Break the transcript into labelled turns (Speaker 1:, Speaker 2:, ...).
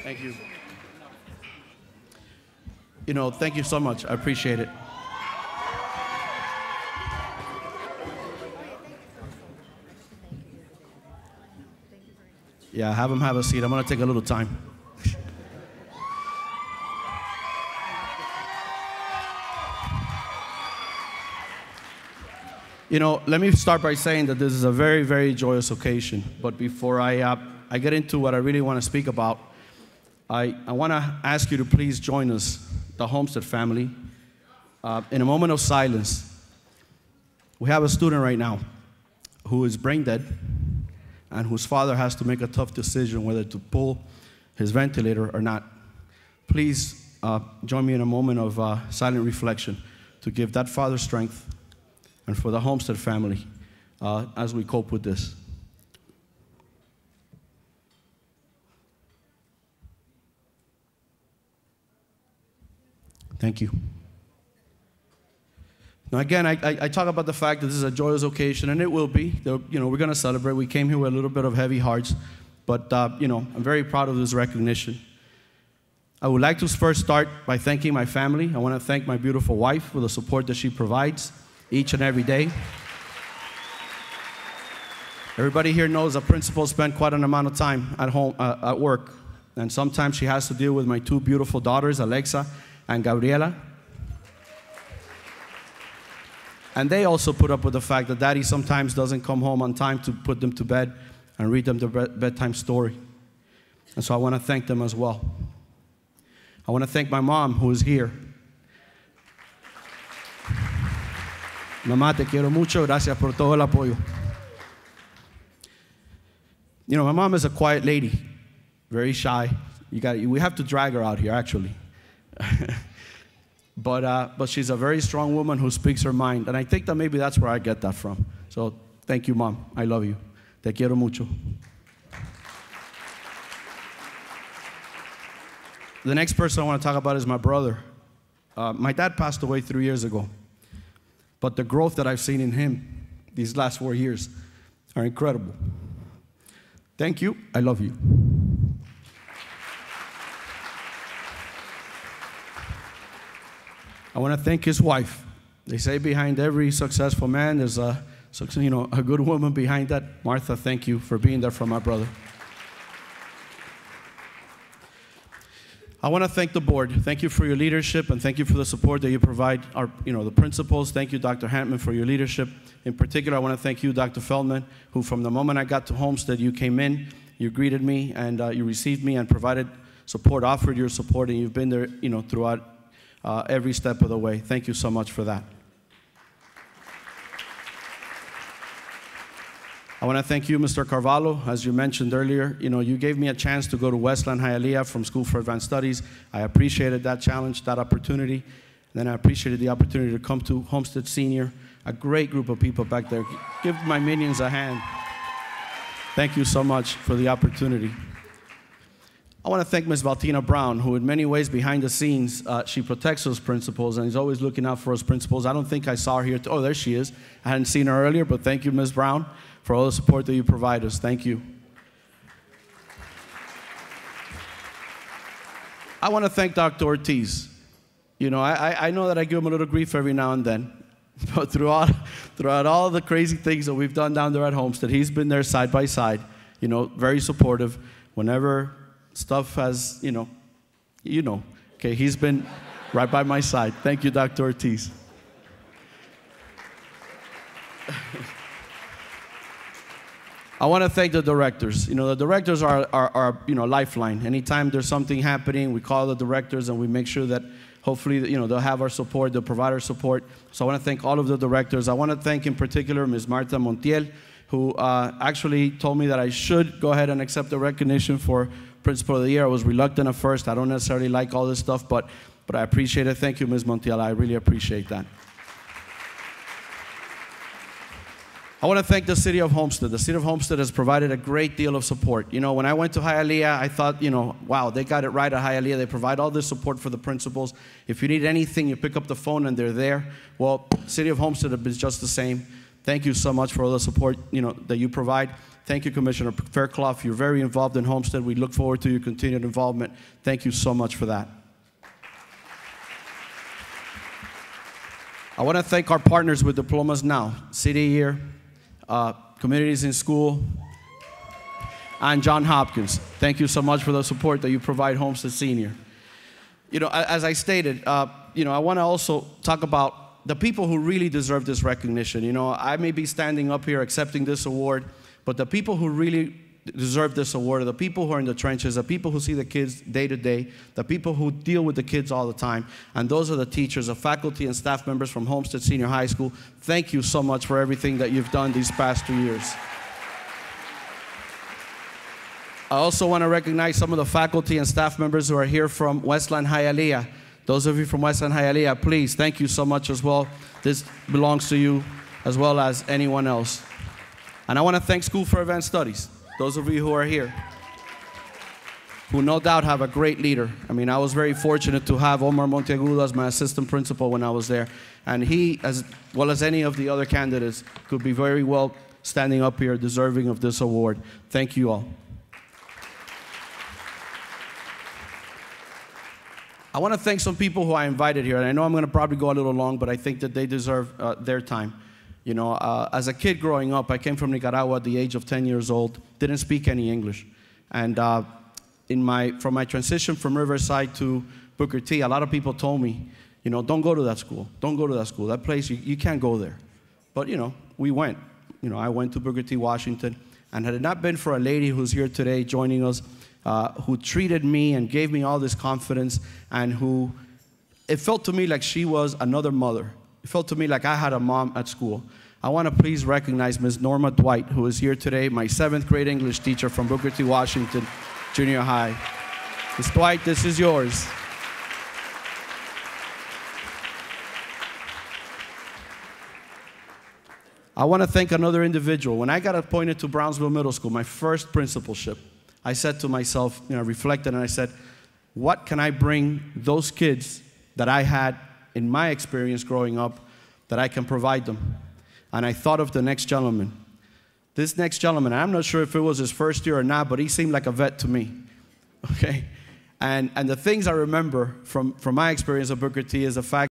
Speaker 1: Thank you. You know, thank you so much. I appreciate it. Yeah, have him have a seat. I'm going to take a little time. You know, let me start by saying that this is a very, very joyous occasion. But before I get into what I really want to speak about, I want to ask you to please join us, the Homestead family, in a moment of silence. We have a student right now who is brain dead and whose father has to make a tough decision whether to pull his ventilator or not. Please join me in a moment of silent reflection to give that father strength and for the Homestead family as we cope with this. Thank you. Now again, I talk about the fact that this is a joyous occasion, and it will be. You know, we're going to celebrate. We came here with a little bit of heavy hearts, but you know, I'm very proud of this recognition. I would like to first start by thanking my family. I want to thank my beautiful wife for the support that she provides each and every day. Everybody here knows that principals spend quite an amount of time at home, at work, and sometimes she has to deal with my two beautiful daughters, Alexa and Gabriela. And they also put up with the fact that Daddy sometimes doesn't come home on time to put them to bed and read them the bedtime story. And so I want to thank them as well. I want to thank my mom, who is here. Mamá, te quiero mucho. Gracias por todo el apoyo. You know, my mom is a quiet lady, very shy. We have to drag her out here, actually. But she's a very strong woman who speaks her mind, and I think that maybe that's where I get that from. So thank you, Mom. I love you. Te quiero mucho. The next person I want to talk about is my brother. My dad passed away 3 years ago, but the growth that I've seen in him these last 4 years are incredible. Thank you. I love you. I want to thank his wife. They say behind every successful man there's a good woman behind that. Martha, thank you for being there for my brother. I want to thank the board. Thank you for your leadership, and thank you for the support that you provide the principals. Thank you, Dr. Hantman, for your leadership. In particular, I want to thank you, Dr. Feldman, who from the moment I got to Homestead, you came in, you greeted me, and you received me and provided support, offered your support, and you've been there, throughout every step of the way. Thank you so much for that. I want to thank you, Mr. Carvalho. As you mentioned earlier, you gave me a chance to go to Westland Hialeah from School for Advanced Studies. I appreciated that challenge, that opportunity. And then I appreciated the opportunity to come to Homestead Senior, a great group of people back there. Give my minions a hand. Thank you so much for the opportunity. I want to thank Ms. Valtina Brown, who in many ways behind the scenes, she protects those principals and is always looking out for those principals. I don't think I saw her here. Oh, there she is. I hadn't seen her earlier, but thank you, Ms. Brown, for all the support that you provide us. Thank you. I want to thank Dr. Ortiz. I know that I give him a little grief every now and then, but throughout all the crazy things that we've done down there at Homestead, he's been there side by side, very supportive. Whenever stuff has, okay, he's been right by my side. Thank you, Dr. Ortiz. I want to thank the directors. The directors are lifeline. Anytime there's something happening, we call the directors and we make sure that hopefully, they'll have our support, they'll provide our support. So I want to thank all of the directors. I want to thank in particular Ms. Marta Montiel, who actually told me that I should go ahead and accept the recognition for Principal of the Year. I was reluctant at first. I don't necessarily like all this stuff, but I appreciate it. Thank you, Ms. Montiel. I really appreciate that. I want to thank the City of Homestead. The City of Homestead has provided a great deal of support. When I went to Hialeah, I thought, wow, they got it right at Hialeah. They provide all this support for the principals. If you need anything, you pick up the phone and they're there. Well, City of Homestead is just the same. Thank you so much for all the support that you provide. Thank you, Commissioner Fairclough. You're very involved in Homestead. We look forward to your continued involvement. Thank you so much for that. I want to thank our partners with Diplomas Now, City Year, Communities in School, and John Hopkins. Thank you so much for the support that you provide Homestead Senior. As I stated, I want to also talk about the people who really deserve this recognition. I may be standing up here accepting this award, but the people who really deserve this award are the people who are in the trenches, the people who see the kids day to day, the people who deal with the kids all the time, and those are the teachers, the faculty and staff members from Homestead Senior High School. Thank you so much for everything that you've done these past 2 years. I also want to recognize some of the faculty and staff members who are here from Westland Hialeah. Those of you from Westland Hialeah, please, thank you so much as well. This belongs to you as well as anyone else. And I want to thank School for Advanced Studies, those of you who are here, who no doubt have a great leader. I was very fortunate to have Omar Monteagudo as my assistant principal when I was there. And he, as well as any of the other candidates, could be very well standing up here deserving of this award. Thank you all. I want to thank some people who I invited here, and I know I'm going to probably go a little long, but I think that they deserve their time. As a kid growing up, I came from Nicaragua at the age of 10 years old, didn't speak any English. And from my transition from Riverside to Booker T, a lot of people told me, don't go to that school. Don't go to that school. That place, you can't go there. But, we went. I went to Booker T, Washington. And had it not been for a lady who's here today joining us, who treated me and gave me all this confidence, and who, it felt to me like she was another mother. It felt to me like I had a mom at school. I want to please recognize Ms. Norma Dwight, who is here today, my 7th grade English teacher from Booker T, Washington Junior High. Ms. Dwight, this is yours. I want to thank another individual. When I got appointed to Brownsville Middle School, my first principalship, I said to myself, reflected, and I said, what can I bring those kids that I had in my experience growing up that I can provide them? And I thought of the next gentleman. This next gentleman, I'm not sure if it was his first year or not, but he seemed like a vet to me, okay? And the things I remember from my experience at Booker T is the fact